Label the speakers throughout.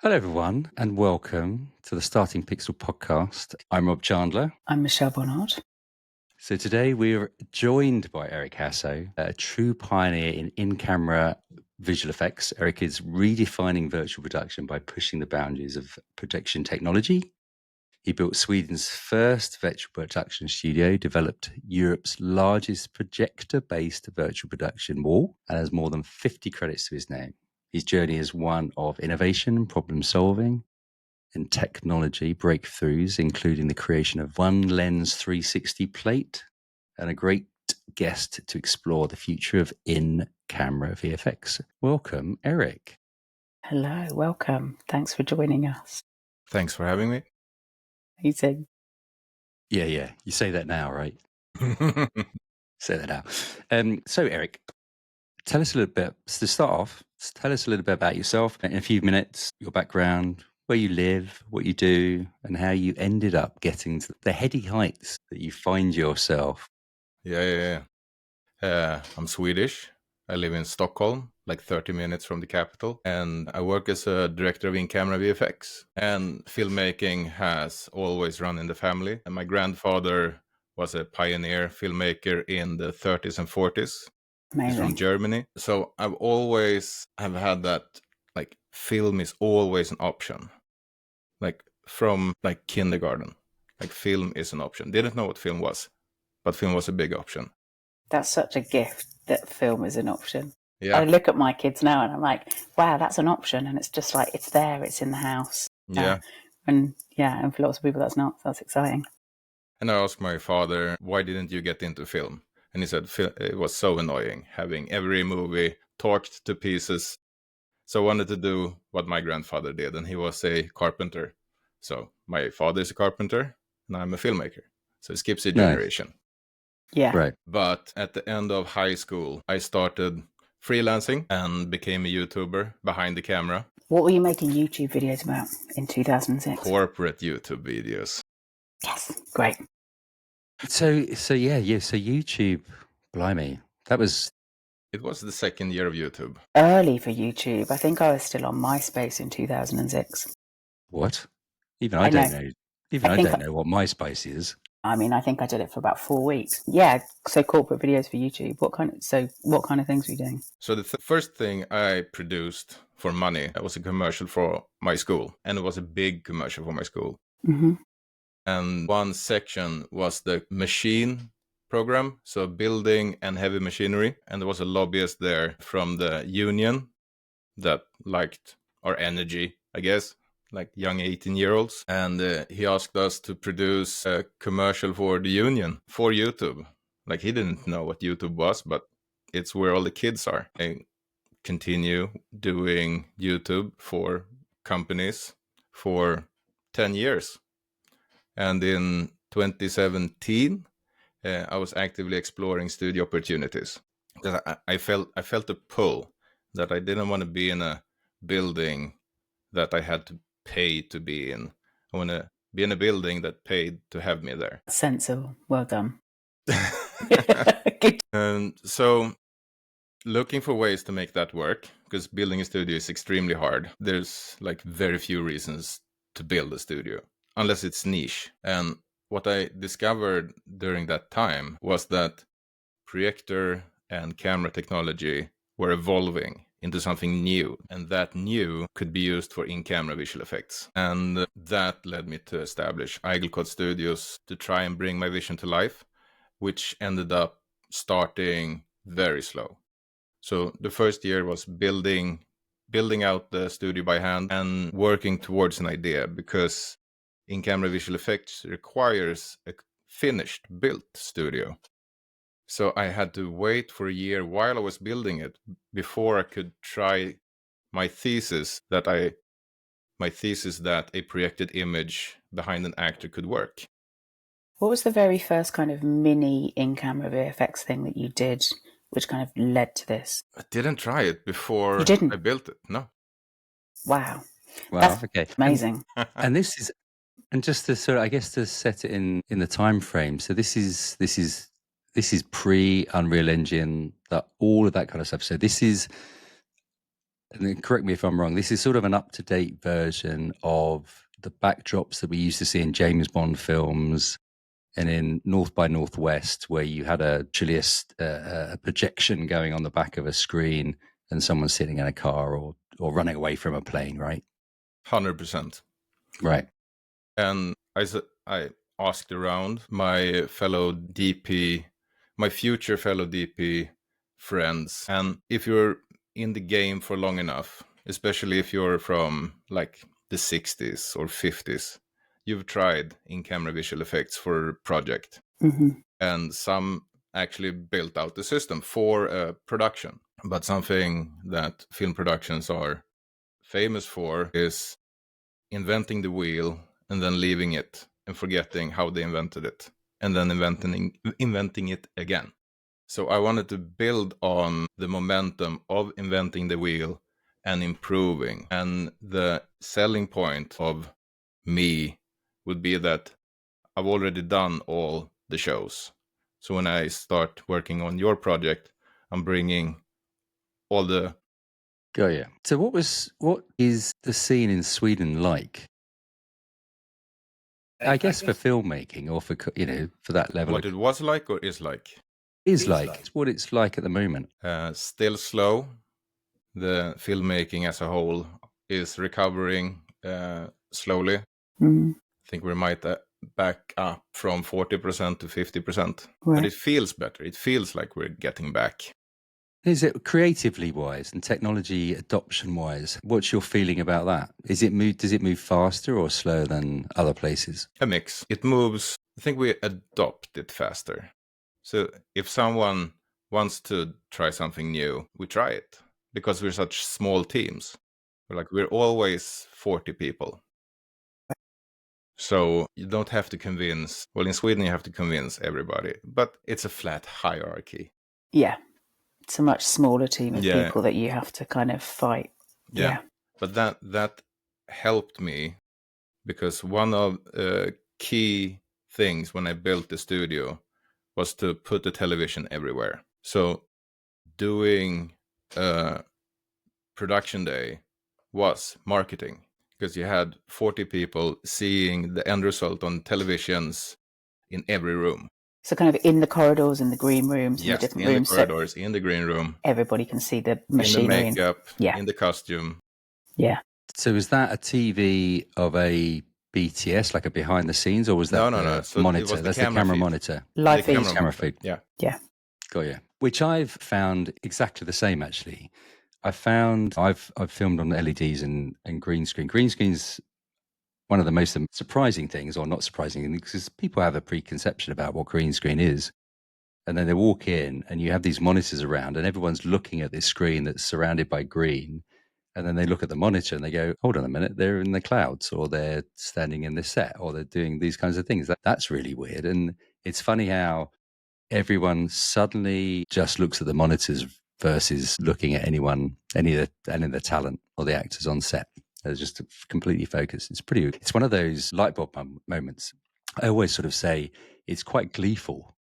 Speaker 1: Hello, everyone, and welcome to the Starting Pixel podcast. I'm Rob Chandler.
Speaker 2: I'm Michelle Bonnard.
Speaker 1: So today we're joined by Eric Hasso, a true pioneer in-camera visual effects. Eric is redefining virtual production by pushing the boundaries of projection technology. He built Sweden's first virtual production studio, developed Europe's largest projector-based virtual production wall, and has more than 50 credits to his name. His journey is one of innovation, problem solving, and technology breakthroughs, including the creation of One Lens 360 plate, and a great guest to explore the future of in-camera VFX. Welcome, Eric.
Speaker 2: Hello, welcome. Thanks for joining us.
Speaker 3: Thanks for having me.
Speaker 2: Amazing.
Speaker 1: Yeah. You say that now, right? Say that now. So, Eric, tell us a little bit, to start off, tell us a little bit about yourself in a few minutes, your background, where you live, what you do, and how you ended up getting to the heady heights that you find yourself.
Speaker 3: Yeah. I'm Swedish. I live in Stockholm, like 30 minutes from the capital, and I work as a director of in-camera VFX. And filmmaking has always run in the family. And my grandfather was a pioneer filmmaker in the 30s and 40s. He's from
Speaker 2: Amazing.
Speaker 3: Germany. So I've always have had that, like, film is always an option. Like from like kindergarten, like film is an option. Didn't know what film was, but film was a big option.
Speaker 2: That's such a gift that film is an option.
Speaker 3: Yeah.
Speaker 2: I look at my kids now and I'm like, wow, that's an option. And it's just like, it's there, it's in the house.
Speaker 3: Yeah.
Speaker 2: And for lots of people, that's not. That's exciting.
Speaker 3: And I asked my father, why didn't you get into film? And he said, it was so annoying having every movie torched to pieces. So I wanted to do what my grandfather did, and he was a carpenter. So my father is a carpenter, and I'm a filmmaker. So it skips a generation.
Speaker 2: Yeah.
Speaker 1: Right.
Speaker 3: But at the end of high school, I started freelancing and became a YouTuber behind the camera.
Speaker 2: What were you making YouTube videos about in 2006?
Speaker 3: Corporate YouTube videos.
Speaker 2: Yes, great.
Speaker 1: So YouTube, blimey,
Speaker 3: It was the second year of YouTube.
Speaker 2: Early for YouTube. I think I was still on MySpace in 2006.
Speaker 1: what? Even I don't know. Even I don't know what MySpace is.
Speaker 2: I mean, I think I did it for about 4 weeks. Yeah, so corporate videos for YouTube. What kind of things were you doing?
Speaker 3: So the first thing I produced for money was a commercial for my school, and it was a big commercial for my school.
Speaker 2: Mm-hmm.
Speaker 3: And one section was the machine program, so building and heavy machinery, and there was a lobbyist there from the union that liked our energy, I guess, like young 18-year-olds. And he asked us to produce a commercial for the union for YouTube. Like, he didn't know what YouTube was, but it's where all the kids are. I continue doing YouTube for companies for 10 years. And in 2017, I was actively exploring studio opportunities. Because I felt a pull that I didn't want to be in a building that I had to pay to be in. I want to be in a building that paid to have me there.
Speaker 2: Sensible. Well done.
Speaker 3: And so looking for ways to make that work, because building a studio is extremely hard. There's like very few reasons to build a studio, unless it's niche. And what I discovered during that time was that projector and camera technology were evolving into something new, and that new could be used for in-camera visual effects. And that led me to establish Igelcott Studios to try and bring my vision to life, which ended up starting very slow. So the first year was building out the studio by hand and working towards an idea, because in-camera visual effects requires a finished, built studio. So I had to wait for a year while I was building it before I could try my thesis that a projected image behind an actor could work.
Speaker 2: What was the very first kind of mini in-camera VFX thing that you did, which kind of led to this?
Speaker 3: I didn't try it before
Speaker 2: You didn't?
Speaker 3: I built it. No.
Speaker 1: Wow.
Speaker 2: That's
Speaker 1: okay.
Speaker 2: amazing.
Speaker 1: And this is, and just to sort of, I guess, to set it in the time frame. So this is pre Unreal Engine, all of that kind of stuff. So this is and then correct me if I'm wrong, this is sort of an up-to-date version of the backdrops that we used to see in James Bond films and in North by Northwest, where you had a projection going on the back of a screen and someone sitting in a car or running away from a plane, right?
Speaker 3: 100%.
Speaker 1: Right.
Speaker 3: And I asked around my future fellow DP friends, and if you're in the game for long enough, especially if you're from like the 60s or 50s, you've tried in-camera visual effects for a project.
Speaker 2: Mm-hmm.
Speaker 3: And some actually built out the system for production. But something that film productions are famous for is inventing the wheel and then leaving it and forgetting how they invented it and then inventing it again. So I wanted to build on the momentum of inventing the wheel and improving. And the selling point of me would be that I've already done all the shows. So when I start working on your project, I'm bringing all the...
Speaker 1: Go, yeah. So what is the scene in Sweden like? I guess for filmmaking or for, for that level.
Speaker 3: What it was like or is like?
Speaker 1: Is like. It's what it's like at the moment.
Speaker 3: Still slow. The filmmaking as a whole is recovering slowly.
Speaker 2: Mm.
Speaker 3: I think we might back up from 40% to 50%.
Speaker 2: Right.
Speaker 3: But it feels better. It feels like we're getting back.
Speaker 1: Is it creatively wise and technology adoption wise? What's your feeling about that? Does it move faster or slower than other places?
Speaker 3: A mix. It moves. I think we adopt it faster. So if someone wants to try something new, we try it because we're such small teams. We're always 40 people. So you don't have to convince. Well, in Sweden, you have to convince everybody, but it's a flat hierarchy.
Speaker 2: Yeah. It's a much smaller team of people that you have to kind of fight. Yeah.
Speaker 3: But that helped me because one of key things when I built the studio was to put the television everywhere. So doing production day was marketing because you had 40 people seeing the end result on televisions in every room.
Speaker 2: So kind of in the corridors, in the green rooms, in the different rooms.
Speaker 3: In the corridors, in the green room.
Speaker 2: Everybody can see the machinery.
Speaker 3: In the makeup, in the costume.
Speaker 2: Yeah.
Speaker 1: So is that a TV of a BTS, like a behind the scenes, or was that
Speaker 3: no. So
Speaker 1: monitor? That's the camera
Speaker 3: feed.
Speaker 1: monitor.
Speaker 2: Live feed.
Speaker 1: Camera feed.
Speaker 2: Yeah.
Speaker 1: Got you. Which I've found exactly the same, actually. I've filmed on LEDs and green screen. Green screen's one of the most surprising things, or not surprising, because people have a preconception about what green screen is. And then they walk in and you have these monitors around and everyone's looking at this screen that's surrounded by green. And then they look at the monitor and they go, hold on a minute, they're in the clouds or they're standing in this set or they're doing these kinds of things. That's really weird. And it's funny how everyone suddenly just looks at the monitors versus looking at any of the talent or the actors on set. They're just completely focused. It's one of those light bulb moments. I always sort of say it's quite gleeful.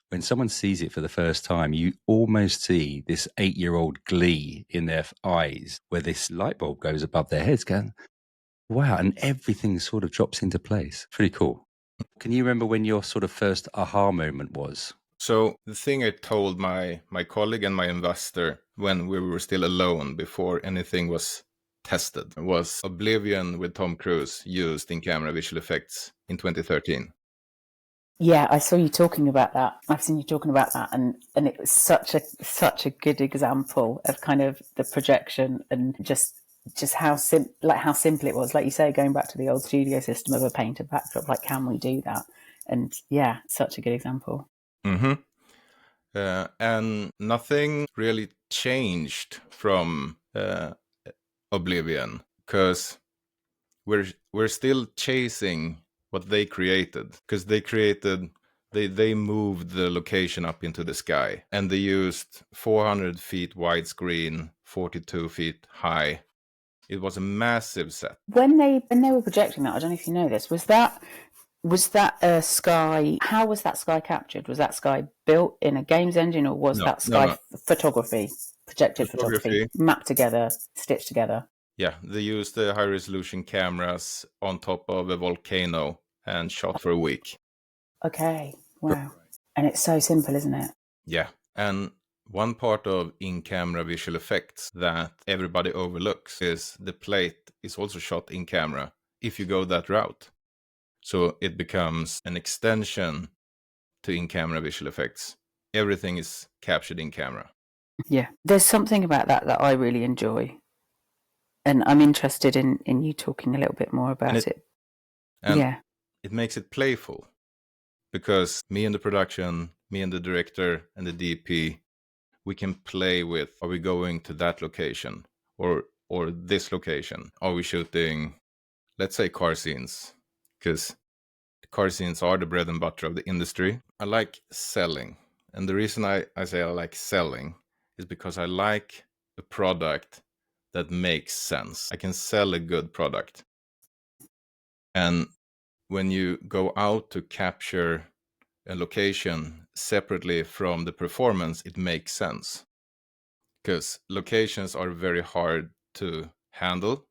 Speaker 1: When someone sees it for the first time, you almost see this 8-year-old glee in their eyes where this light bulb goes above their heads going, wow, and everything sort of drops into place. Pretty cool. Can you remember when your sort of first aha moment was?
Speaker 3: So the thing I told my colleague and my investor when we were still alone before anything was tested was Oblivion with Tom Cruise used in camera visual effects in 2013.
Speaker 2: Yeah, I saw you talking about that. I've seen you talking about that, and it was such a good example of kind of the projection and just how simple it was. Like you say, going back to the old studio system of a painted backdrop. Like, can we do that? And yeah, such a good example.
Speaker 3: Mm-hmm. And nothing really changed from Oblivion because we're still chasing what they created because they moved the location up into the sky and they used 400 feet widescreen, 42 feet high. It was a massive set.
Speaker 2: When they were projecting that, I don't know if you know this, was that a sky? How was that sky captured? Was that sky built in a games engine or was that sky photography? projected photography, mapped together, stitched together.
Speaker 3: Yeah, they used the high resolution cameras on top of a volcano and shot for a week.
Speaker 2: Okay, wow. And it's so simple, isn't it?
Speaker 3: Yeah, and one part of in-camera visual effects that everybody overlooks is the plate is also shot in camera if you go that route. So it becomes an extension to in-camera visual effects. Everything is captured in camera.
Speaker 2: Yeah, there's something about that I really enjoy. And I'm interested in you talking a little bit more about it.
Speaker 3: And
Speaker 2: yeah.
Speaker 3: It makes it playful because me and the production, me and the director and the DP, we can play with, are we going to that location or this location? Are we shooting, let's say, car scenes? Because car scenes are the bread and butter of the industry. I like selling. And the reason I say I like selling is because I like a product that makes sense. I can sell a good product. And when you go out to capture a location separately from the performance, it makes sense. Because locations are very hard to handle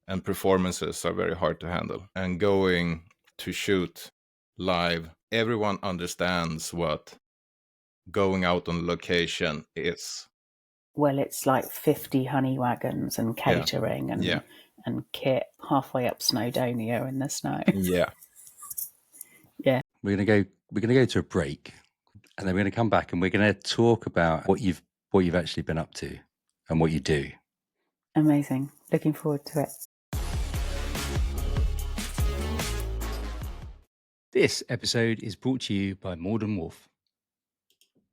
Speaker 3: and performances are very hard to handle. And going to shoot live, everyone understands what going out on location is.
Speaker 2: Well, it's like 50 honey wagons and catering and kit halfway up Snowdonia in the snow.
Speaker 3: Yeah.
Speaker 2: Yeah.
Speaker 1: We're gonna go to a break, and then we're gonna come back and we're gonna talk about what you've actually been up to and what you do.
Speaker 2: Amazing. Looking forward to it.
Speaker 1: This episode is brought to you by Morden Wolf.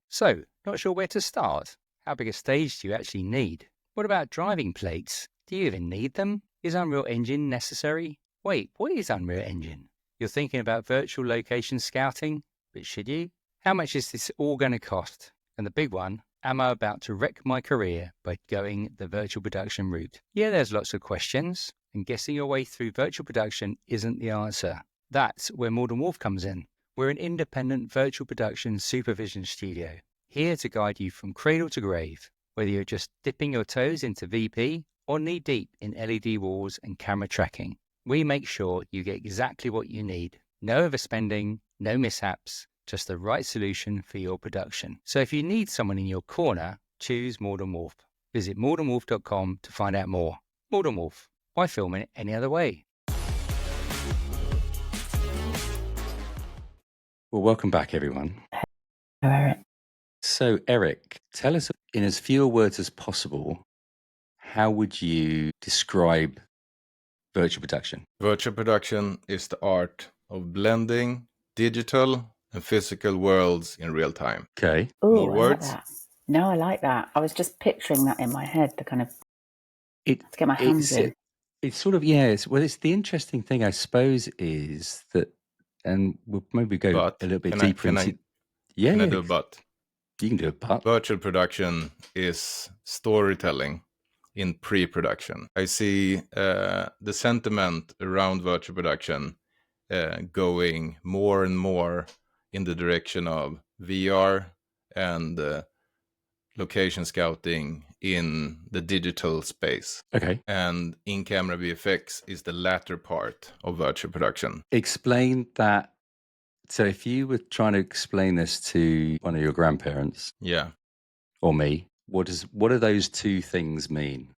Speaker 1: So, not sure where to start? How big a stage do you actually need? What about driving plates? Do you even need them? Is Unreal Engine necessary? Wait, what is Unreal Engine? You're thinking about virtual location scouting? But should you? How much is this all going to cost? And the big one, am I about to wreck my career by going the virtual production route? Yeah, there's lots of questions, and guessing your way through virtual production isn't the answer. That's where Morden Wolf comes in. We're an independent virtual production supervision studio, here to guide you from cradle to grave, whether you're just dipping your toes into VP or knee-deep in LED walls and camera tracking. We make sure you get exactly what you need. No overspending, no mishaps, just the right solution for your production. So if you need someone in your corner, choose Morden Wolf. Visit mordenwolf.com to find out more. Morden Wolf, why film it any other way? Well, welcome back, everyone.
Speaker 2: Hello, Eric.
Speaker 1: So, Eric, tell us in as few words as possible, how would you describe virtual production?
Speaker 3: Virtual production is the art of blending digital and physical worlds in real time.
Speaker 1: Okay.
Speaker 3: More
Speaker 2: I
Speaker 3: words?
Speaker 2: like that. No, I like that. I was just picturing that in my head, the kind of to get my hands in.
Speaker 1: It's sort of, yes. Well, it's the interesting thing, I suppose, is that, and we'll maybe go a little bit deeper into.
Speaker 3: Can I do a but?
Speaker 1: You can do a but.
Speaker 3: Virtual production is storytelling in pre-production. I see the sentiment around virtual production going more and more in the direction of VR and location scouting in the digital space.
Speaker 1: Okay.
Speaker 3: And in-camera VFX is the latter part of virtual production.
Speaker 1: Explain that. So if you were trying to explain this to one of your grandparents, or me, what do those two things mean?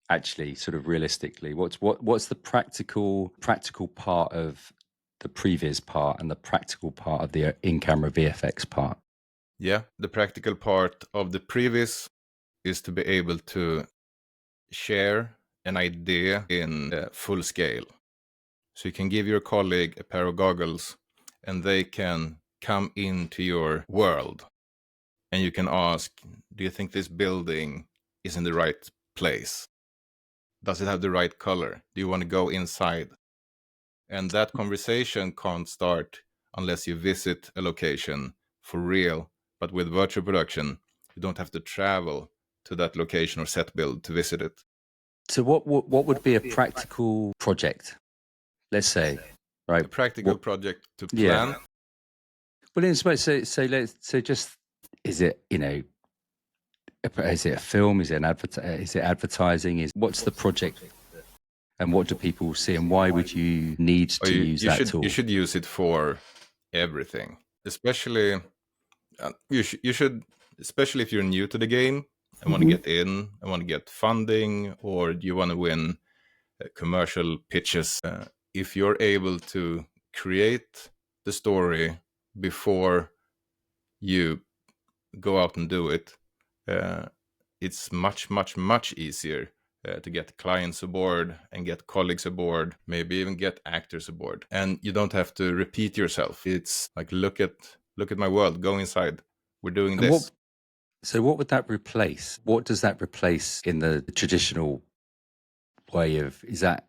Speaker 1: Actually, sort of realistically, what's the practical part of the previs part and the practical part of the in-camera VFX part?
Speaker 3: Yeah, the practical part of the previs is to be able to share an idea in full scale. So you can give your colleague a pair of goggles and they can come into your world. And you can ask, do you think this building is in the right place? Does it have the right color? Do you want to go inside? And that conversation can't start unless you visit a location for real. But with virtual production, you don't have to travel to that location or set build to visit it.
Speaker 1: So what would be a practical project? Let's say, right?
Speaker 3: A practical project to plan.
Speaker 1: Yeah. Well, in so just is it, Is it a film? Is it is it advertising? What's the project, and what do people see, and why would you need to use that tool?
Speaker 3: You should use it for everything, especially you should, especially if you're new to the game and want to get in and want to get funding, or you want to win commercial pitches. If you're able to create the story before you go out and do it, it's much easier to get clients aboard and get colleagues aboard, maybe even get actors aboard. And you don't have to repeat yourself. It's like, look at my world, go inside, we're doing
Speaker 1: And
Speaker 3: this.
Speaker 1: So what would that replace? What does that replace in the traditional way of, is that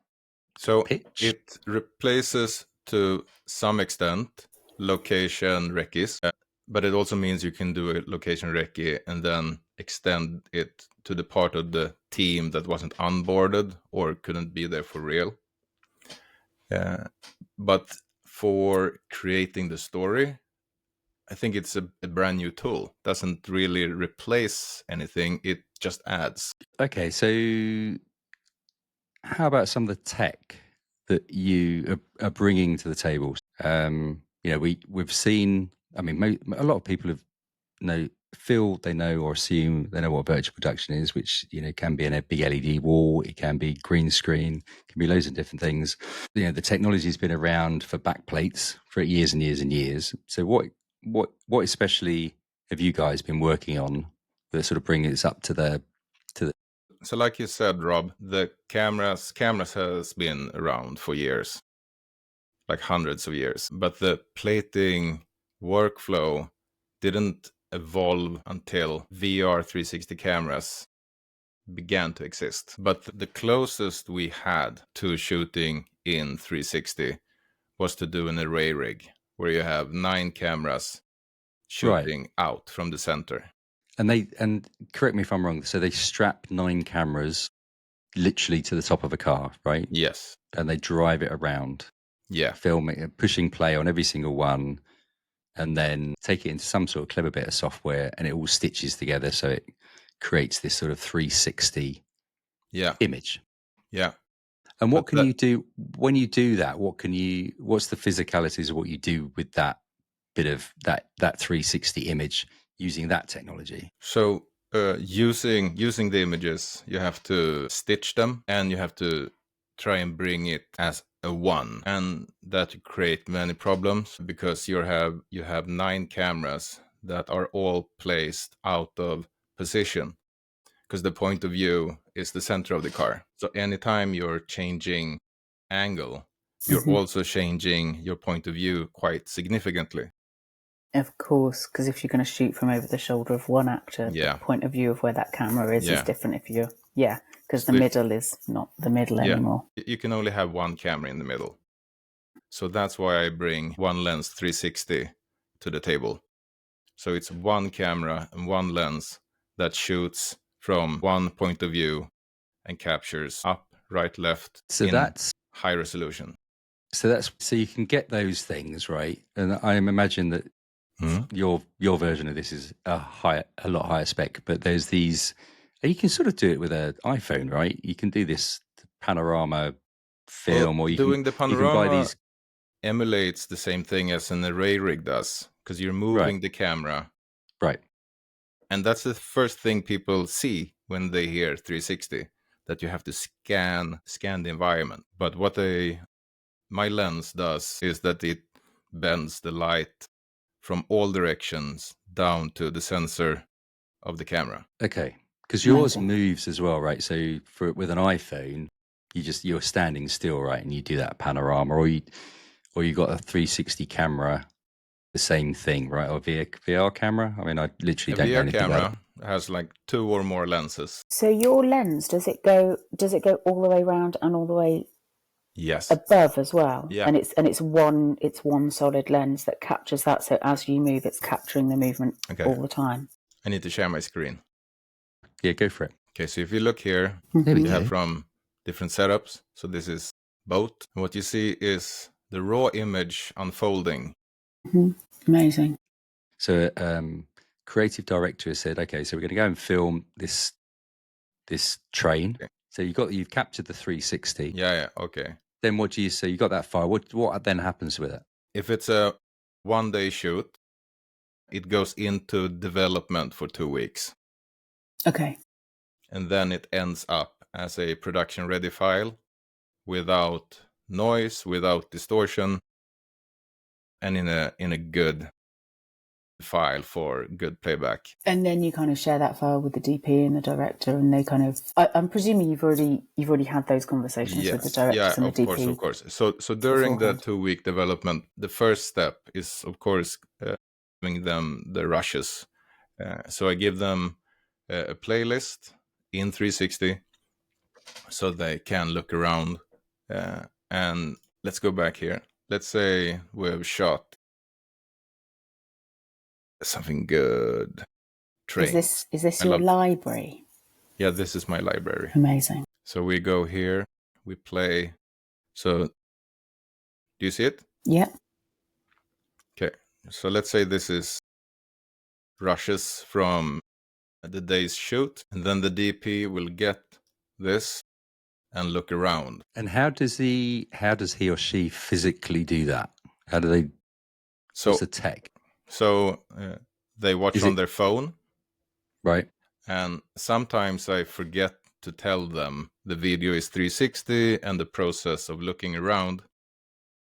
Speaker 3: So
Speaker 1: pitch?
Speaker 3: it replaces to some extent location recce's, but it also means you can do a location recce and then extend it to the part of the team that wasn't onboarded or couldn't be there for real. But for creating the story, I think it's a brand new tool. Doesn't really replace anything, it just adds.
Speaker 1: Okay, so how about some of the tech that you are bringing to the table? We've seen, I mean, a lot of people feel they know or assume they know what virtual production is, which, can be in a big LED wall, it can be green screen, it can be loads of different things. The technology has been around for backplates for years and years and years. So what especially have you guys been working on that sort of bring this up to the
Speaker 3: So like you said, Rob, the cameras has been around for years, like hundreds of years, but the plating workflow didn't evolve until VR 360 cameras began to exist. But the closest we had to shooting in 360 was to do an array rig, where you have 9 cameras shooting out from the center.
Speaker 1: And correct me if I'm wrong, so they strap 9 cameras literally to the top of a car, right?
Speaker 3: Yes.
Speaker 1: And they drive it around,
Speaker 3: Yeah.
Speaker 1: filming, pushing play on every single one, and then take it into some sort of clever bit of software, and it all stitches together so it creates this sort of 360 image.
Speaker 3: Yeah.
Speaker 1: And what can you do when you do that? What's the physicalities of what you do with that bit of that 360 image using that technology?
Speaker 3: So using the images, you have to stitch them, and you have to try and bring it as a one, and that create many problems because you have 9 cameras that are all placed out of position, because the point of view is the center of the car. So anytime you're changing angle, you're also changing your point of view quite significantly.
Speaker 2: Of course, because if you're going to shoot from over the shoulder of one actor, the point of view of where that camera is different if you're, because the middle is not the middle anymore.
Speaker 3: You can only have one camera in the middle. So that's why I bring one lens 360 to the table. So it's one camera and one lens that shoots from one point of view and captures up, right, left,
Speaker 1: So
Speaker 3: in
Speaker 1: that's
Speaker 3: high resolution.
Speaker 1: So you can get those things, right? And I imagine that your version of this is a lot higher spec, but there's these, you can sort of do it with an iPhone, right? You can do this panorama film, or
Speaker 3: the panorama,
Speaker 1: you can buy these.
Speaker 3: Emulates the same thing as an array rig does, because you're moving the camera.
Speaker 1: Right.
Speaker 3: And that's the first thing people see when they hear 360, that you have to scan the environment. But what my lens does is that it bends the light from all directions down to the sensor of the camera.
Speaker 1: Okay. Because yours moves as well, right? So with an iPhone, you're standing still, right? And you do that panorama, or you got a 360 camera, the same thing, right? Or VR camera. I mean, I literally don't know anything about it.
Speaker 3: A VR camera has like 2 or more lenses.
Speaker 2: So your lens, does it go all the way around and all the way above as well?
Speaker 3: Yeah.
Speaker 2: And it's one solid lens that captures that. So as you move, it's capturing the movement all the time.
Speaker 3: I need to share my screen.
Speaker 1: Yeah, go for it.
Speaker 3: Okay, so if you look here, you have from different setups. So this is both. And what you see is the raw image unfolding.
Speaker 2: Amazing.
Speaker 1: So creative director has said, okay, so we're going to go and film this train.
Speaker 3: Okay.
Speaker 1: So you've captured the 360.
Speaker 3: Yeah, okay.
Speaker 1: Then what do you say? You got that file. What then happens with it?
Speaker 3: If it's a one-day shoot, it goes into development for 2 weeks.
Speaker 2: Okay.
Speaker 3: And then it ends up as a production-ready file without noise, without distortion, and in a good file for good playback.
Speaker 2: And then you kind of share that file with the DP and the director, and they kind of. I'm presuming you've already had those conversations with the directors and the DP.
Speaker 3: Of course. So during the 2-week development, the first step is, of course, giving them the rushes. So I give them a playlist in 360 so they can look around. And let's go back here. Let's say we've shot something good. Train.
Speaker 2: Is this your library?
Speaker 3: Yeah, this is my library.
Speaker 2: Amazing.
Speaker 3: So we go here, we play. So do you see it?
Speaker 2: Yeah.
Speaker 3: Okay. So let's say this is rushes from the day's shoot, and then the DP will get this and look around.
Speaker 1: And how does he or she physically do that? How do they? What's the tech?
Speaker 3: So they watch on their phone,
Speaker 1: right?
Speaker 3: And sometimes I forget to tell them the video is 360 and the process of looking around.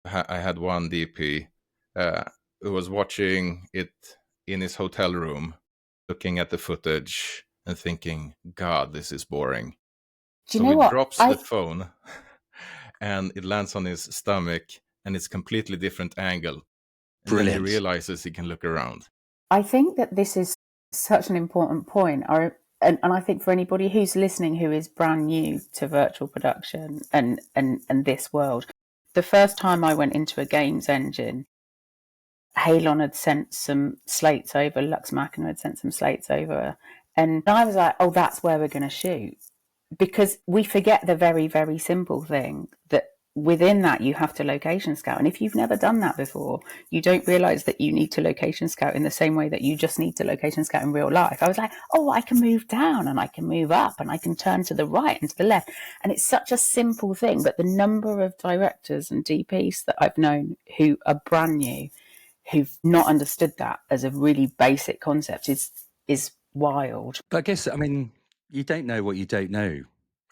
Speaker 3: I had one DP who was watching it in his hotel room, looking at the footage and thinking, God, this is boring.
Speaker 2: Do you know what?
Speaker 3: He drops the phone and it lands on his stomach and it's completely different angle. And then he realizes he can look around.
Speaker 2: I think that this is such an important point. And I think for anybody who's listening who is brand new to virtual production and this world, the first time I went into a games engine, Halon had sent some slates over, Lux Machina had sent some slates over, and I was like, oh, that's where we're going to shoot. Because we forget the very, very simple thing that within that you have to location scout. And if you've never done that before, you don't realize that you need to location scout in the same way that you just need to location scout in real life. I was like, oh, I can move down and I can move up and I can turn to the right and to the left. And it's such a simple thing, but the number of directors and DPs that I've known who are brand new, who've not understood that as a really basic concept is wild.
Speaker 1: But I guess, I mean, you don't know what you don't know,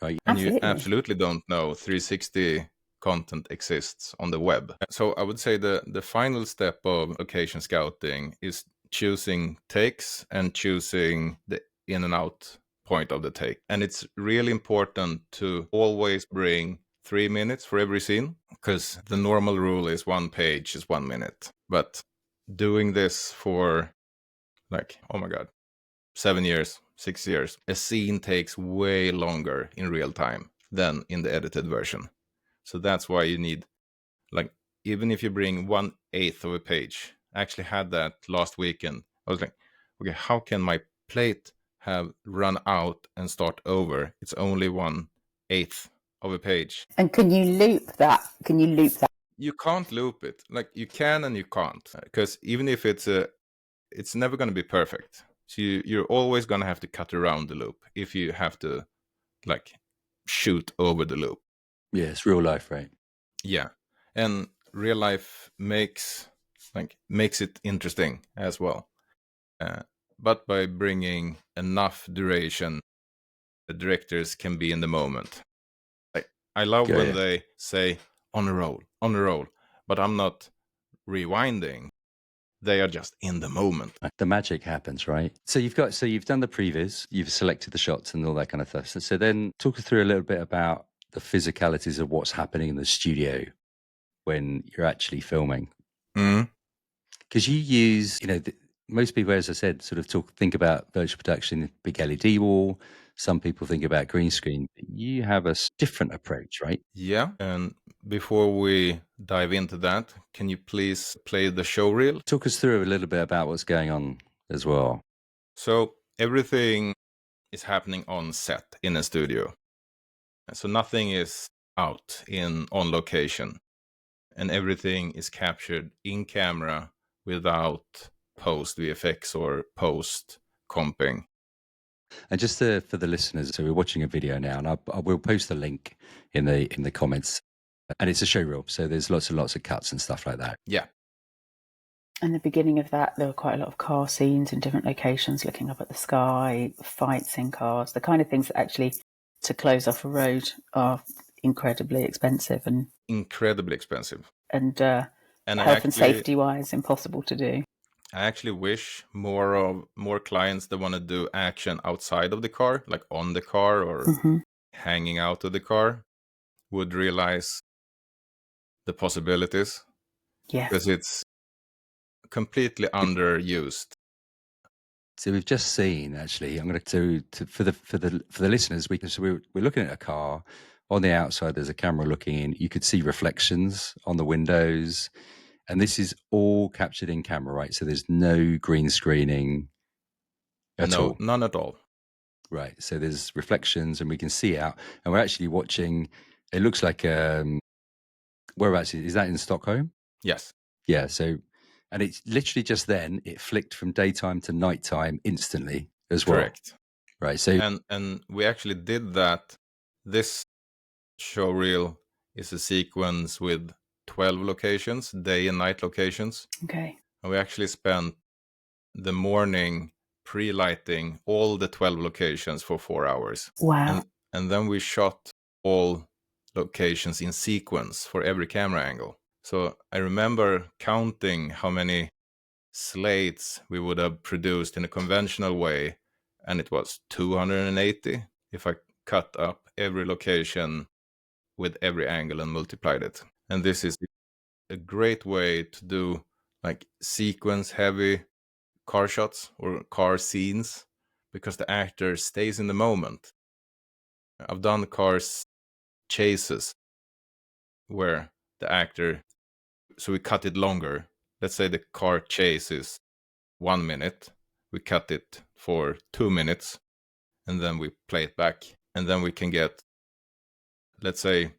Speaker 1: right?
Speaker 3: And you absolutely don't know 360 content exists on the web. So I would say the final step of location scouting is choosing takes and choosing the in and out point of the take. And it's really important to always bring 3 minutes for every scene, because the normal rule is 1 page is 1 minute. But doing this for like, oh my God, 7 years, 6 years, a scene takes way longer in real time than in the edited version. So that's why you need, like, even if you bring 1/8 of a page, I actually had that last weekend. I was like, okay, how can my plate have run out and start over? It's only 1/8 of a page.
Speaker 2: And can you loop that?
Speaker 3: You can't loop it. Like, you can and you can't, because even if it's never going to be perfect. So you're always going to have to cut around the loop if you have to, like, shoot over the loop.
Speaker 1: Yeah, it's real life, right?
Speaker 3: Yeah. And real life makes it interesting as well. But by bringing enough duration, the directors can be in the moment. I love when they say, on a roll, but I'm not rewinding. They are just in the moment.
Speaker 1: The magic happens, right? So you've done the previs, you've selected the shots and all that kind of stuff. So then talk us through a little bit about the physicalities of what's happening in the studio when you're actually filming. Because you use, most people, as I said, sort of think about virtual production, big LED wall. Some people think about green screen. You have a different approach, right?
Speaker 3: Yeah. And before we dive into that, can you please play the show reel?
Speaker 1: Talk us through a little bit about what's going on as well.
Speaker 3: So everything is happening on set in a studio. So nothing is out on location. And everything is captured in camera without post VFX or post comping.
Speaker 1: And just for the listeners, so we're watching a video now, and I will post the link in the comments. And it's a show reel, so there's lots and lots of cuts and stuff like that.
Speaker 3: Yeah.
Speaker 2: And the beginning of that, there were quite a lot of car scenes in different locations, looking up at the sky, fights in cars, the kind of things that actually, to close off a road, are incredibly expensive and health and safety wise impossible to do.
Speaker 3: I actually wish more clients that want to do action outside of the car, like on the car or hanging out of the car, would realize the possibilities.
Speaker 2: Yes.
Speaker 3: Because it's completely underused.
Speaker 1: So we've just seen, actually, I'm going to for the listeners, we're looking at a car. On the outside, there's a camera looking in. You could see reflections on the windows, and this is all captured in camera, right? So there's no green screening at all.
Speaker 3: None at all.
Speaker 1: Right. So there's reflections, and we can see out, and we're actually watching. It looks like whereabouts is that, in Stockholm?
Speaker 3: Yes.
Speaker 1: Yeah. So, and it's literally just then it flicked from daytime to nighttime instantly as well.
Speaker 3: Correct.
Speaker 1: Right. So
Speaker 3: and we actually did that. This show reel is a sequence with 12 locations, day and night locations.
Speaker 2: Okay.
Speaker 3: And we actually spent the morning pre-lighting all the 12 locations for 4 hours.
Speaker 2: Wow.
Speaker 3: And then we shot all locations in sequence for every camera angle. So I remember counting how many slates we would have produced in a conventional way, and it was 280 if I cut up every location with every angle and multiplied it. And this is a great way to do like sequence heavy car shots or car scenes, because the actor stays in the moment. I've done cars chases where the actor, so we cut it longer. Let's say the car chase is 1 minute, we cut it for 2 minutes, and then we play it back, and then we can get, let's say,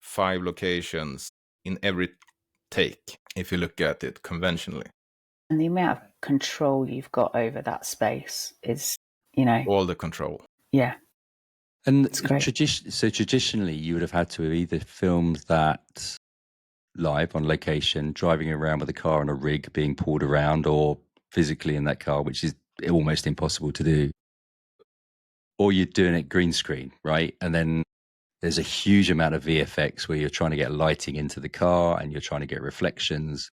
Speaker 3: 5 locations in every take if you look at it conventionally.
Speaker 2: And the amount of control you've got over that space is,
Speaker 3: all the control.
Speaker 2: Yeah.
Speaker 1: And
Speaker 2: it's great.
Speaker 1: Traditionally, you would have had to have either filmed that live on location, driving around with a car on a rig being pulled around, or physically in that car, which is almost impossible to do. Or you're doing it green screen, right? And then there's a huge amount of VFX where you're trying to get lighting into the car and you're trying to get reflections.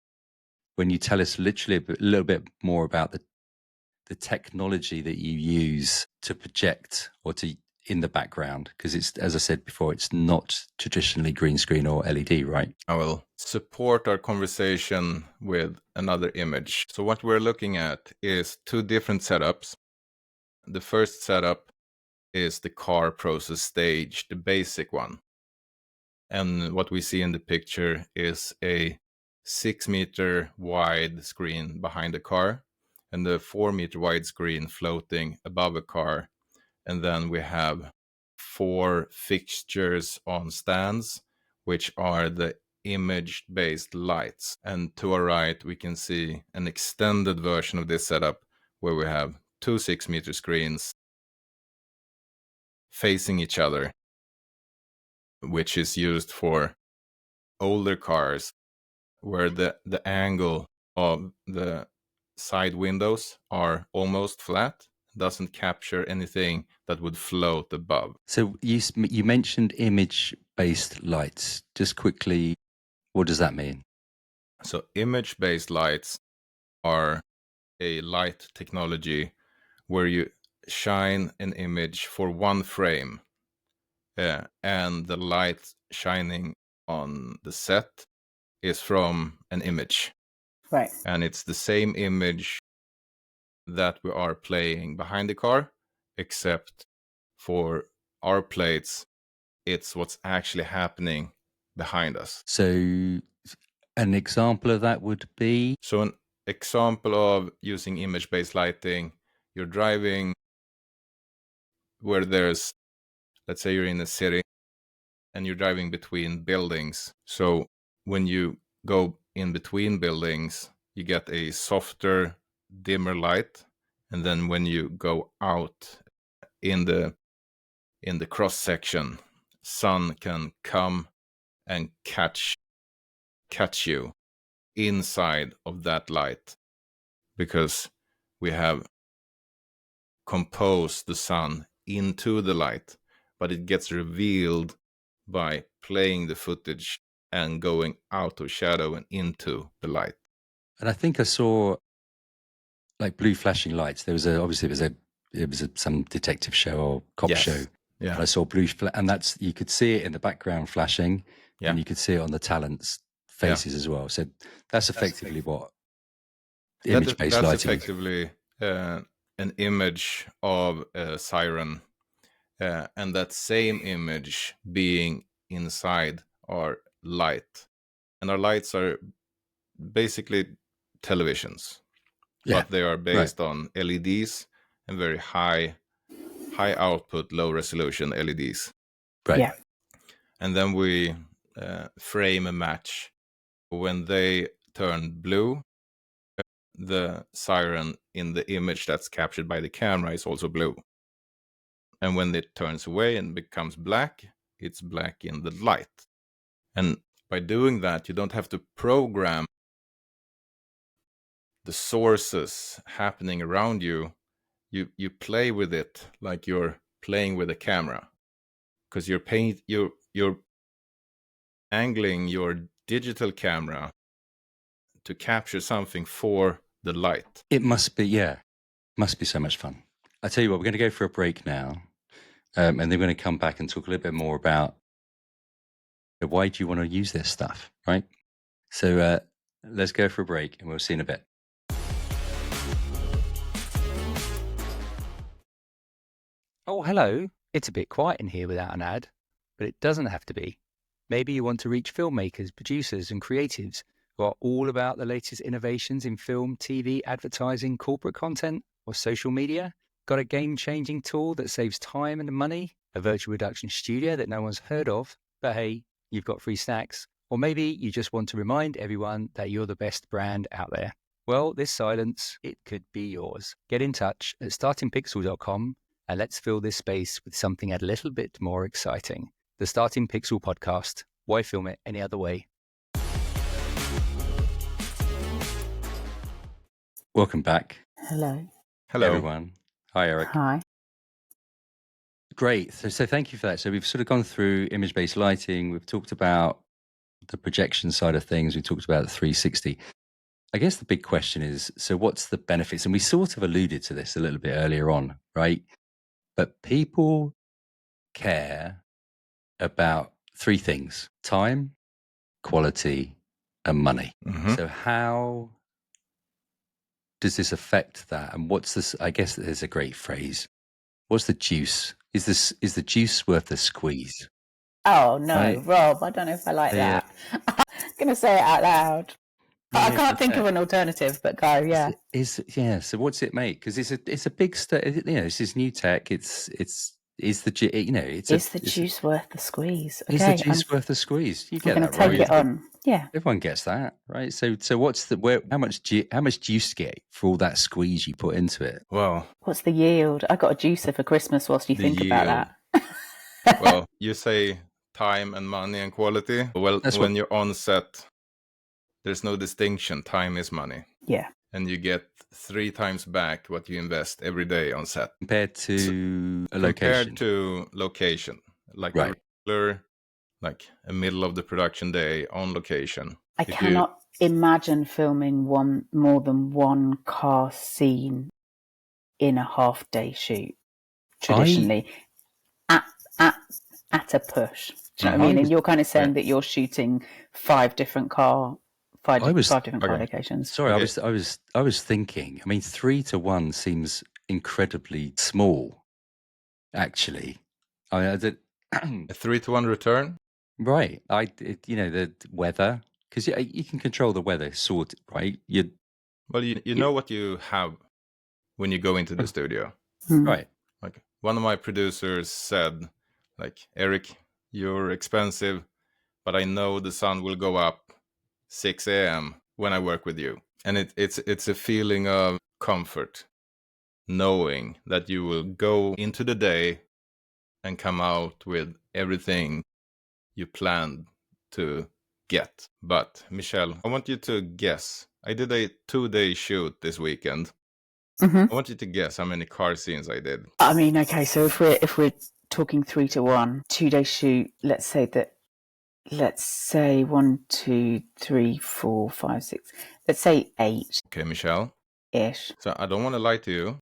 Speaker 1: When you tell us literally a little bit more about the technology that you use to project or to in the background, because it's, as I said before, it's not traditionally green screen or LED, right?
Speaker 3: I will support our conversation with another image. So what we're looking at is 2 different setups. The first setup is the car process stage, the basic one. And what we see in the picture is a 6-meter wide screen behind the car and the 4-meter wide screen floating above a car. And then we have 4 fixtures on stands, which are the image-based lights. And to our right, we can see an extended version of this setup where we have 2 6-meter screens facing each other, which is used for older cars where the angle of the side windows are almost flat, doesn't capture anything that would float above.
Speaker 1: So you mentioned image-based lights. Just quickly, what does that mean?
Speaker 3: So image-based lights are a light technology where you shine an image for one frame, and the light shining on the set is from an image.
Speaker 2: Right.
Speaker 3: And it's the same image that we are playing behind the car, except for our plates, it's what's actually happening behind us.
Speaker 1: So an example of that would be?
Speaker 3: So an example of using image-based lighting, you're driving where there's, let's say you're in a city and you're driving between buildings. So when you go in between buildings, you get a softer dimmer light, and then when you go out in the cross section, sun can come and catch you inside of that light, because we have composed the sun into the light, but it gets revealed by playing the footage and going out of shadow and into the light.
Speaker 1: And I think I saw like blue flashing lights. There was some detective show or cop show.
Speaker 3: Yeah.
Speaker 1: And I saw blue, and you could see it in the background flashing,
Speaker 3: Yeah.
Speaker 1: and you could see it on the talents' faces as well. So that's effectively what image-based
Speaker 3: that's
Speaker 1: lighting.
Speaker 3: effectively an image of a siren, and that same image being inside our light. And our lights are basically televisions, but they are based on LEDs and very high output, low resolution LEDs.
Speaker 1: Right.
Speaker 2: Yeah.
Speaker 3: And then we frame a match. When they turn blue, the siren in the image that's captured by the camera is also blue. And when it turns away and becomes black, it's black in the light. And by doing that, you don't have to program the sources happening around you. You play with it like you're playing with a camera, because you're angling your digital camera to capture something for the light.
Speaker 1: It must be so much fun. I tell you what, we're going to go for a break now, and then we're going to come back and talk a little bit more about why do you want to use this stuff, right? So let's go for a break, and we'll see in a bit.
Speaker 4: Oh, hello. It's a bit quiet in here without an ad, but it doesn't have to be. Maybe you want to reach filmmakers, producers, and creatives who are all about the latest innovations in film, TV, advertising, corporate content, or social media. Got a game-changing tool that saves time and money? A virtual production studio that no one's heard of, but hey, you've got free snacks. Or maybe you just want to remind everyone that you're the best brand out there. Well, this silence, it could be yours. Get in touch at startingpixel.com and let's fill this space with something a little bit more exciting. The Starting Pixel podcast. Why film it any other way?
Speaker 1: Welcome back.
Speaker 2: Hello.
Speaker 1: Everyone. Hi, Eric.
Speaker 2: Hi.
Speaker 1: Great. So thank you for that. So we've sort of gone through image-based lighting. We've talked about the projection side of things. We talked about the 360. I guess the big question is, so what's the benefits? And we sort of alluded to this a little bit earlier on, right? But people care about three things: time, quality, and money.
Speaker 3: Mm-hmm.
Speaker 1: So how does this affect that? And what's this? I guess there's a great phrase. What's the juice? Is the juice worth the squeeze?
Speaker 2: Oh no,
Speaker 1: Right.
Speaker 2: Rob, I don't know if I like that. I'm gonna say it out loud. I can't think of an alternative, but go, yeah.
Speaker 1: So what's it make? Because it's a big this is new tech. Is the
Speaker 2: juice worth the squeeze? Okay,
Speaker 1: is the juice worth the squeeze? You get
Speaker 2: I'm
Speaker 1: that
Speaker 2: going to
Speaker 1: right.
Speaker 2: take it on. Yeah,
Speaker 1: Everyone gets that, right? So what's how much juice do you get for all that squeeze you put into it?
Speaker 3: Well,
Speaker 2: what's the yield? I got a juicer for Christmas. Whilst you think about that.
Speaker 3: Well, you say time and money and quality. Well, when you're on set, there's no distinction. Time is money.
Speaker 2: Yeah.
Speaker 3: And you get 3 times back what you invest every day on set.
Speaker 1: Compared to a location.
Speaker 3: Compared to location. Like a regular, like a middle of the production day on location.
Speaker 2: I cannot imagine filming more than one car scene in a half-day shoot. Traditionally, at a push. Do you know what I mean? And you're kind of saying that you're shooting 5 different car locations.
Speaker 1: Sorry, I was thinking. I mean, 3 to 1 seems incredibly small. Actually, a
Speaker 3: 3 to 1 return.
Speaker 1: Right. The weather, because you can control the weather, sort right. You
Speaker 3: know what you have when you go into the studio,
Speaker 1: right?
Speaker 3: Like one of my producers said, like, Eric, you're expensive, but I know the sun will go up 6 a.m. when I work with you. And it's a feeling of comfort knowing that you will go into the day and come out with everything you planned to get. But Michelle, I want you to guess. I did a 2-day shoot this weekend.
Speaker 2: Mm-hmm.
Speaker 3: I want you to guess how many car scenes I did.
Speaker 2: I mean, okay, so if we're talking 3-to-1, 2-day shoot, let's say 1, 2, 3, 4, 5, 6. Let's say 8.
Speaker 3: Okay, Michelle.
Speaker 2: Ish.
Speaker 3: So I don't want to lie to you.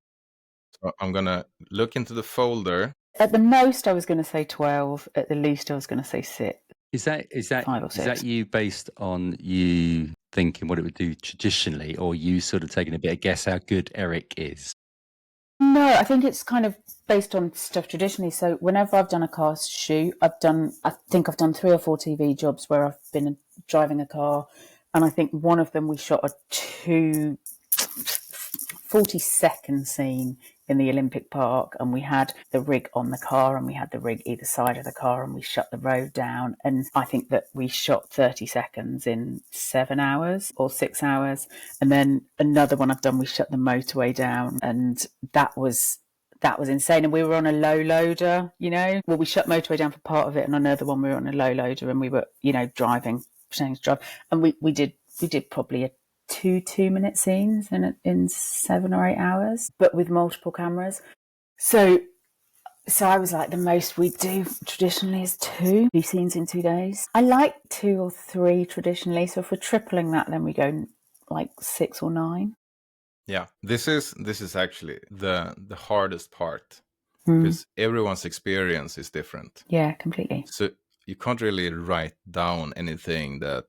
Speaker 3: So I'm gonna look into the folder.
Speaker 2: At the most, I was going to say 12. At the least, I was going to say 6.
Speaker 1: Is that
Speaker 2: 5 or 6.
Speaker 1: is that you based on you thinking what it would do traditionally, or you sort of taking a bit of guess how good Eric is?
Speaker 2: No, I think it's kind of based on stuff traditionally. So whenever I've done a car shoot, I think I've done 3 or 4 TV jobs where I've been driving a car, and I think one of them we shot a 40-second scene in the Olympic Park, and we had the rig on the car and we had the rig either side of the car and we shut the road down, and I think that we shot 30 seconds in 7 hours or 6 hours. And then another one I've done, we shut the motorway down, and that was insane. And we were on a low loader, well, we shut motorway down for part of it, and another one we were on a low loader and we were driving, pretending to drive, and we did probably a 2 2-minute scenes in 7 or 8 hours, but with multiple cameras. So I was like, the most we do traditionally is 2 scenes in 2 days. I like 2 or 3 traditionally. So if we're tripling that, then we go like 6 or 9.
Speaker 3: Yeah, this is actually the hardest part, because everyone's experience is different.
Speaker 2: Yeah, completely.
Speaker 3: So you can't really write down anything that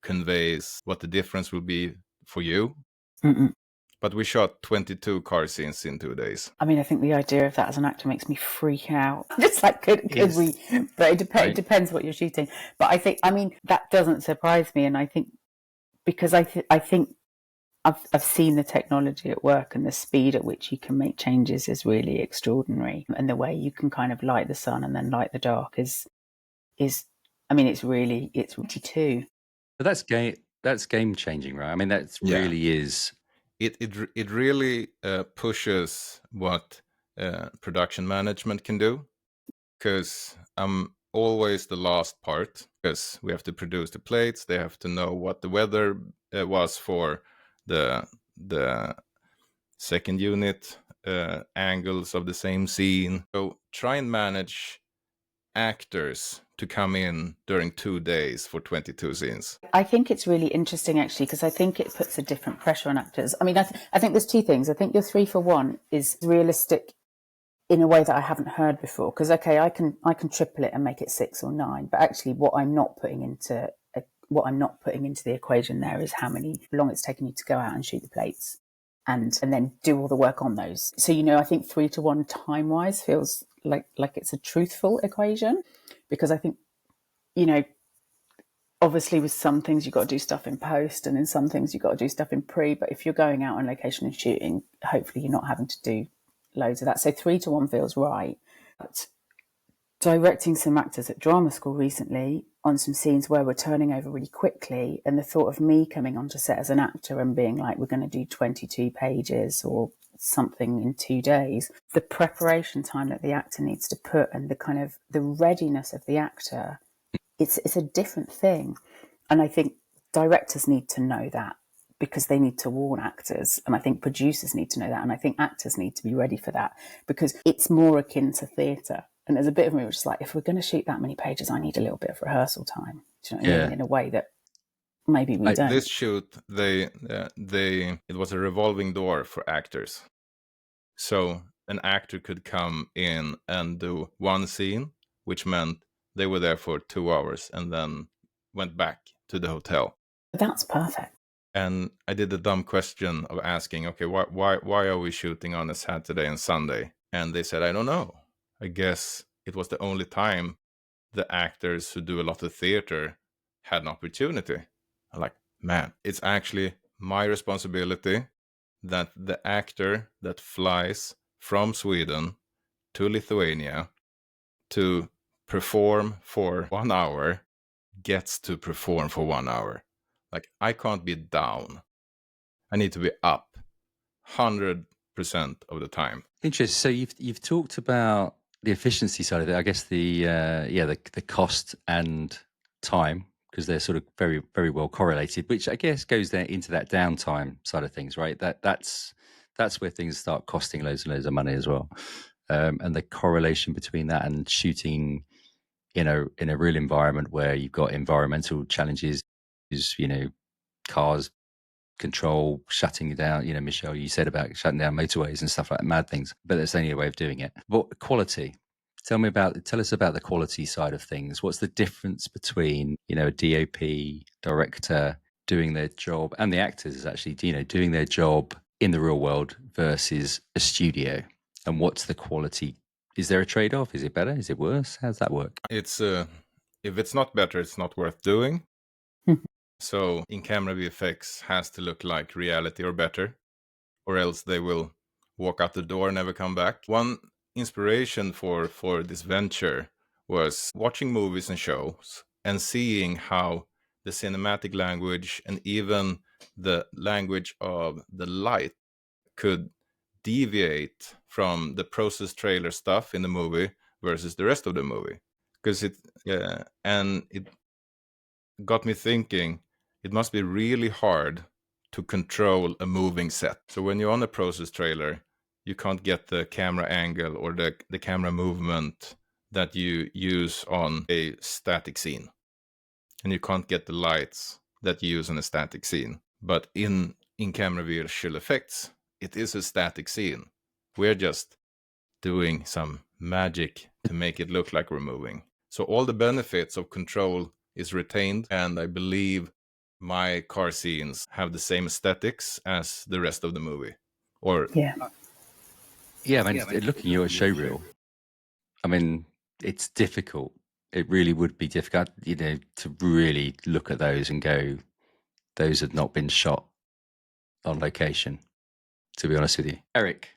Speaker 3: conveys what the difference will be for you.
Speaker 2: Mm-mm.
Speaker 3: But we shot 22 car scenes in 2 days.
Speaker 2: I mean, I think the idea of that as an actor makes me freak out. Just like, could we? But it depends what you're shooting. But I mean, that doesn't surprise me. And I think, because I think I've seen the technology at work, and the speed at which you can make changes is really extraordinary. And the way you can kind of light the sun and then light the dark is I mean, it's really too.
Speaker 1: But that's game changing, right? I mean, that really is.
Speaker 3: It really pushes what production management can do, because I'm always the last part, because we have to produce the plates. They have to know what the weather was for the second unit, angles of the same scene. So try and manage actors to come in during 2 days for 22 scenes.
Speaker 2: I think it's really interesting, actually, because I think it puts a different pressure on actors. I mean, I think there's 2 things. I think your 3-for-1 is realistic in a way that I haven't heard before. Because okay, I can triple it and make it 6 or 9, but actually, what I'm not putting into the equation there is how long it's taken you to go out and shoot the plates, and then do all the work on those. So I think 3-to-1 time wise feels like it's a truthful equation, because I think obviously with some things you've got to do stuff in post, and in some things you've got to do stuff in pre. But if you're going out on location and shooting, hopefully you're not having to do loads of that. So 3-to-1 feels right. But directing some actors at drama school recently on some scenes where we're turning over really quickly, and the thought of me coming onto set as an actor and being like, we're going to do 22 pages or something in 2 days, the preparation time that the actor needs to put, and the kind of the readiness of the actor, it's a different thing. And I think directors need to know that, because they need to warn actors, and I think producers need to know that, and I think actors need to be ready for that, because it's more akin to theatre. And there's a bit of me which is like, if we're going to shoot that many pages, I need a little bit of rehearsal time. Do you know what I mean? In a way that maybe we don't.
Speaker 3: This shoot, it was a revolving door for actors. So an actor could come in and do one scene, which meant they were there for 2 hours and then went back to the hotel.
Speaker 2: That's perfect.
Speaker 3: And I did the dumb question of asking, okay, why are we shooting on a Saturday and Sunday? And they said, I don't know. I guess it was the only time the actors who do a lot of theater had an opportunity. I'm like, man, it's actually my responsibility that the actor that flies from Sweden to Lithuania to perform for 1 hour gets to perform for 1 hour. Like, I can't be down. I need to be up. 100% of the time.
Speaker 1: Interesting. So you've talked about the efficiency side of it. I guess the cost and time, because they're sort of very, very well correlated, which I guess goes there into that downtime side of things, right? That's where things start costing loads and loads of money as well. And the correlation between that and shooting in a real environment where you've got environmental challenges, cars control, shutting down, Michelle, you said about shutting down motorways and stuff like that, mad things, but that's only a way of doing it. But quality, tell us about the quality side of things. What's the difference between, a DOP director doing their job, and the actors actually, doing their job in the real world versus a studio? And what's the quality? Is there a trade-off? Is it better? Is it worse? How does that work?
Speaker 3: It's if it's not better, it's not worth doing. So in-camera VFX has to look like reality or better, or else they will walk out the door and never come back. One inspiration for this venture was watching movies and shows and seeing how the cinematic language and even the language of the light could deviate from the process trailer stuff in the movie versus the rest of the movie. Because it got me thinking, it must be really hard to control a moving set. So when you're on a process trailer, you can't get the camera angle or the camera movement that you use on a static scene. And you can't get the lights that you use in a static scene. But in camera visual effects, it is a static scene. We're just doing some magic to make it look like we're moving. So all the benefits of control is retained, and I believe my car scenes have the same aesthetics as the rest of the movie. Or
Speaker 2: Yeah.
Speaker 1: Yeah, I mean, looking at your showreel, I mean, it's difficult. It really would be difficult, to really look at those and go, those have not been shot on location, to be honest with you. Eric,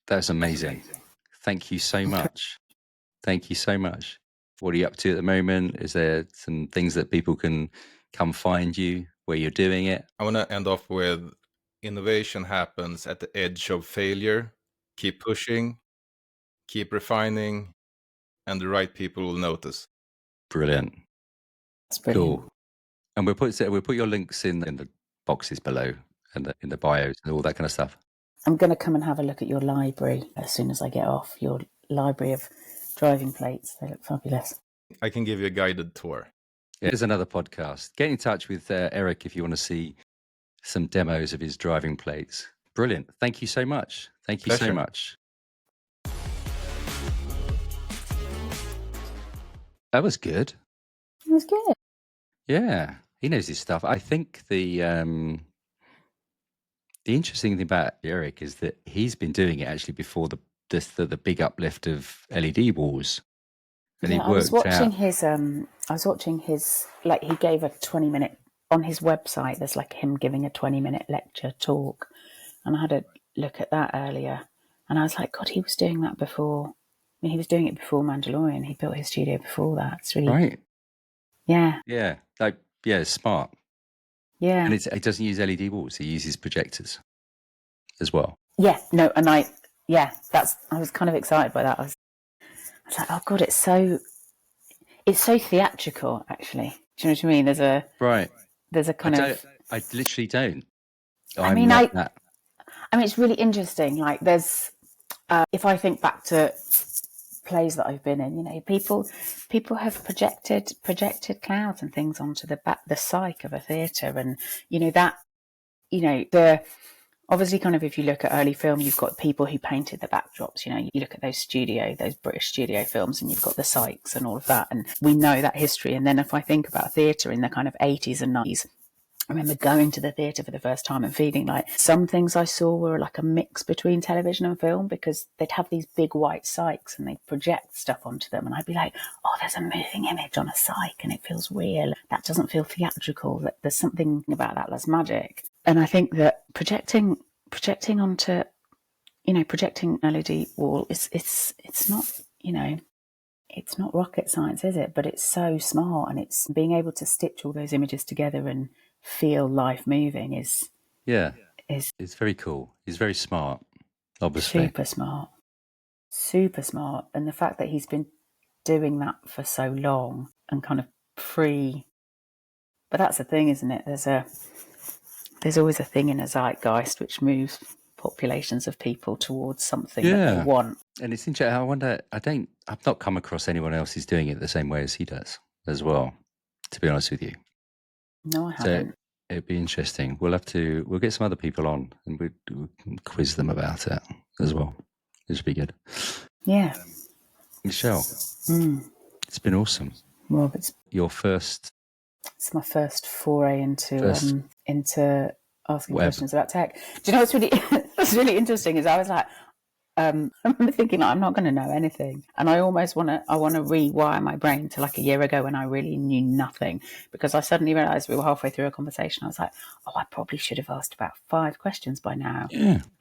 Speaker 1: that's amazing. Thank you so much. Thank you so much. What are you up to at the moment? Is there some things that people can come find you where you're doing it?
Speaker 3: I want to end off with innovation happens at the edge of failure. Keep pushing, keep refining, and the right people will notice.
Speaker 1: Brilliant.
Speaker 2: That's brilliant.
Speaker 1: Cool. And we'll put your links in the boxes below and in the bios and all that kind of stuff.
Speaker 2: I'm going to come and have a look at your library as soon as I get off. Your library of driving plates. They look fabulous.
Speaker 3: I can give you a guided tour.
Speaker 1: Yeah, there's another podcast. Get in touch with Eric if you want to see some demos of his driving plates. Brilliant. Thank you so much. Thank you so much. That was good.
Speaker 2: It was good.
Speaker 1: Yeah, he knows his stuff. I think the interesting thing about Eric is that he's been doing it actually before the big uplift of LED walls. And
Speaker 2: yeah, I was watching his like he gave a 20-minute on his website. There's like him giving a 20-minute lecture talk, and I had a look at that earlier, and I was like, God, he was doing that before. I mean, he was doing it before Mandalorian. He built his studio before that. It's really
Speaker 1: right.
Speaker 2: Yeah.
Speaker 1: Yeah, it's smart.
Speaker 2: Yeah.
Speaker 1: And he doesn't use LED walls. He uses projectors as well.
Speaker 2: Yeah. No, and I was kind of excited by that. I was like, oh God, it's so theatrical, actually. Do you know what I mean? There's a kind of.
Speaker 1: I literally don't.
Speaker 2: I mean, it's really interesting. Like, there's, if I think back to plays that I've been in, people have projected clouds and things onto the psyche of a theatre, and the obviously kind of, if you look at early film, you've got people who painted the backdrops. You look at those British studio films, and you've got the Sykes and all of that, and we know that history. And then if I think about theatre in the kind of 80s and 90s, I remember going to the theatre for the first time and feeling like some things I saw were like a mix between television and film, because they'd have these big white Sykes and they'd project stuff onto them, and I'd be like, oh, there's a moving image on a Syke and it feels real. That doesn't feel theatrical. There's something about that's magic. And I think that projecting onto, projecting LED wall, it's not, it's not rocket science, is it? But it's so smart, and it's being able to stitch all those images together and feel life moving is is
Speaker 1: It's very cool. He's very smart, obviously.
Speaker 2: Super smart. And the fact that he's been doing that for so long and kind of but that's the thing, isn't it? There's always a thing in a zeitgeist which moves populations of people towards something that they want.
Speaker 1: And it's interesting. I wonder, I've not come across anyone else who's doing it the same way as he does as well, to be honest with you.
Speaker 2: No, I haven't.
Speaker 1: So it'd be interesting. We'll get some other people on and we'll quiz them about it as well. This would be good.
Speaker 2: Yeah.
Speaker 1: Michelle, it's been awesome.
Speaker 2: Well,
Speaker 1: It's
Speaker 2: my first foray into asking questions about tech. Do you know what's really interesting is I was like, I remember thinking I'm not going to know anything, and I almost want to rewire my brain to like a year ago when I really knew nothing, because I suddenly realised we were halfway through a conversation. I was like, oh, I probably should have asked about 5 questions by now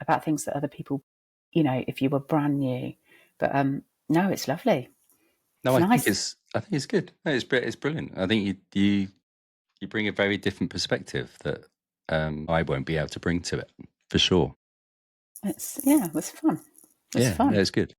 Speaker 2: about things that other people, if you were brand new. But no, it's lovely.
Speaker 1: No,
Speaker 2: I think
Speaker 1: it's good. No, it's brilliant. I think you bring a very different perspective that I won't be able to bring to it for sure.
Speaker 2: It was fun.
Speaker 1: It's good.